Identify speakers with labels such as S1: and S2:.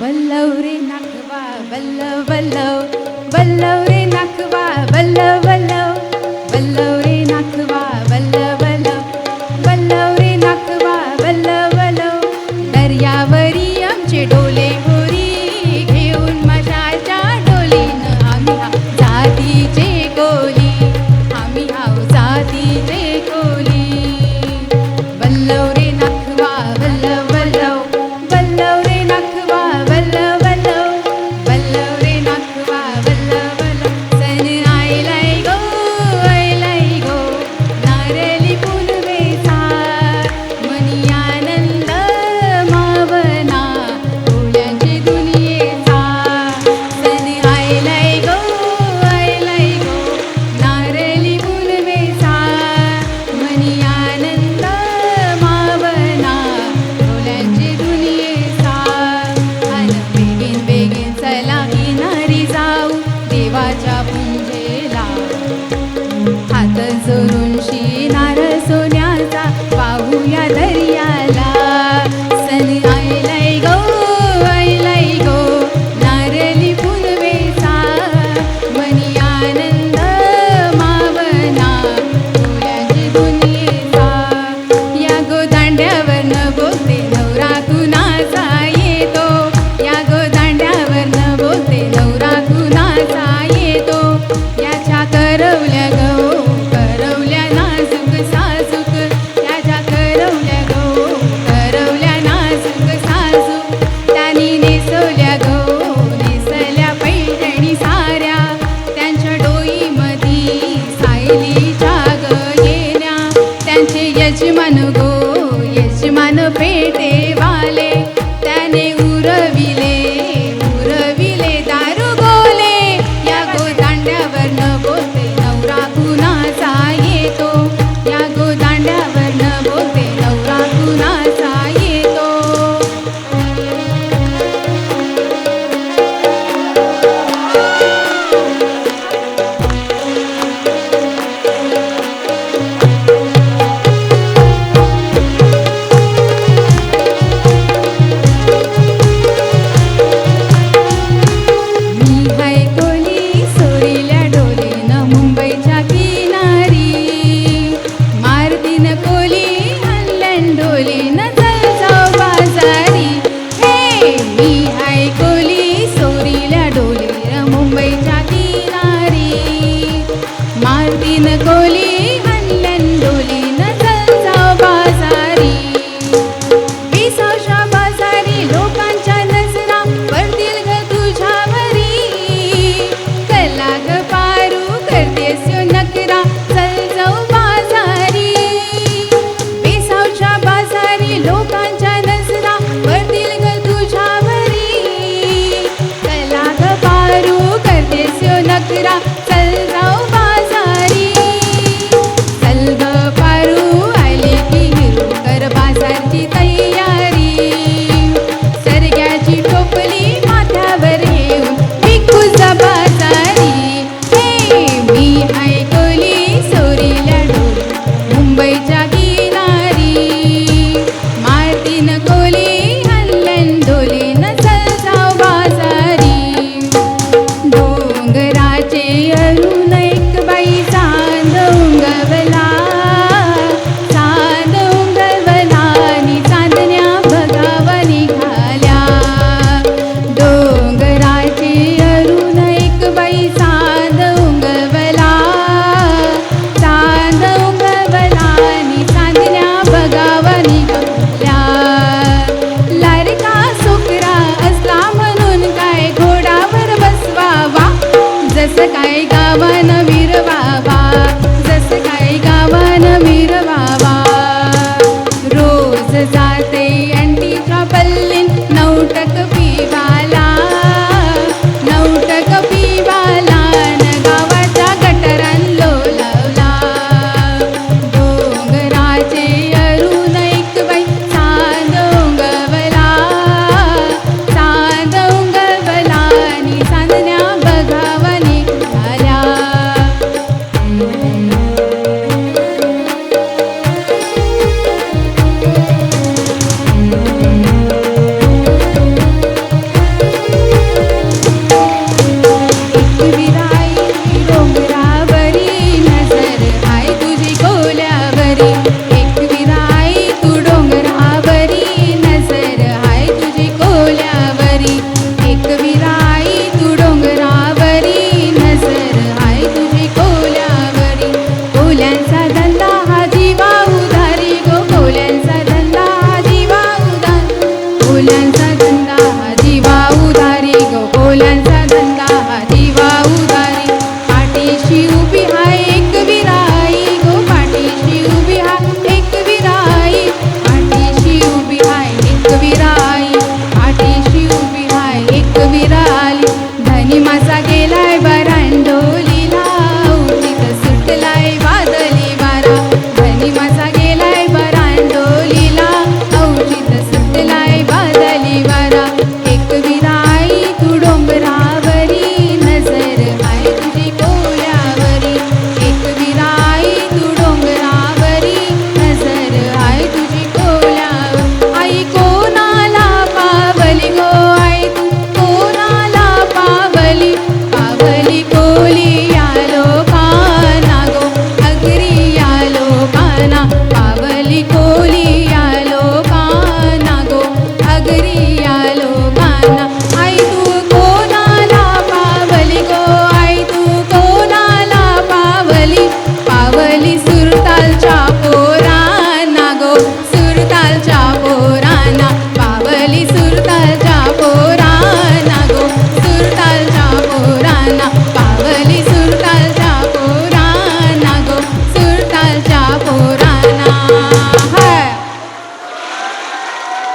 S1: वल्लव रे नाखवा वल्लव वल्लव वल्लव रे नाखवा वल्लव वल्लव वल्लव रे नाखवा वल्लव वल्लव वल्लव रे नाखवा वल्लव वल्लव दर्यावरी आमचे डोले होरी घेऊन मशाच्या डोलीनं आम्ही जातीचे कोली आम्ही जातीचे कोली वल्लव रे नाखवा वल्लव वल्लव वल्लव रे नाखवा वल्लव वल्लव वल्लव रे नाखवा वल्लव वल्लव सन आयलाय गो नारळी फुलवे सार मनी आनंद मावना फुलांची दुनियेचा सन आयलाय गो नारळी फुलवे सार मनी आनंद मावना फुलांची दुनियेचा अन बेगीन बेगीन चला किनारी जाऊ देवाच्या पुंजेला हात जोडून शिनार सोन्याचा पाहूया दर्याला सन आयलाय गो नारळी फुलवे सार मनी आनंद मावना फुलांची दुनियेचा या गोदांड्यावरनं बोलते नवरा कुणाचा येतो या गोदांड्यावरनं बोलते नवरा कुणाचा येतो याच्या करवल्या नाजूक साजूक याच्या करवल्या नाजूक साजूक त्यांनी नेसवल्या पैठणी साऱ्या त्यांच्या डोईमधी सायलीच्या येण्या त्यांचे यजमान पेटेवाले त्याने उरविले दारू गोले या गोदांड्यावरनं बोलते नवरा कुणाचा येतो या गोदांड्यावरनं बोलते नवरा कुणाचा येतो मी हाय कोली सोरील्या डोलीनं मुंबईच्या किनारी मारतीन कोली हल्ल्यान डोलीनं चल जाऊ बाजारी हे मी हाय कोली सोरील्या डोलीनं मुंबईच्या किनारी मारतीन कोली हल्ल्यान डोलीनं चल जाऊ बाजारी विसावशा बाजारी लोकांच्या नजरा पडतील ग तुझ्यावरी कला ग पारू करतेस यो नकरा चल जाऊ बाजारी विसावशा बाजारी लोकांच्या नजरा पडतील ग तुझ्यावरी कला ग पारू करतेस यो नकरा चल जाऊ बाजारी चल ग पारू आले की हिरू कर बाजारची तयारी सरग्याची टोपली माथ्यावर घेऊन विकू जा बाजारी हे मी ऐकली सोरील्या डोली मुंबईच्या किनारी मारतीन कोली हल्ल्यान डोलीनं चल जाऊ बाजारी डोंगराचे अरुण एक बाई चांद उंगवला नि चांदण्या बघावा निघाल्या डोंगराचे अरुण एक बाई चांद उंगवला नि चांदण्या बघावा निघाल्या फुलांचा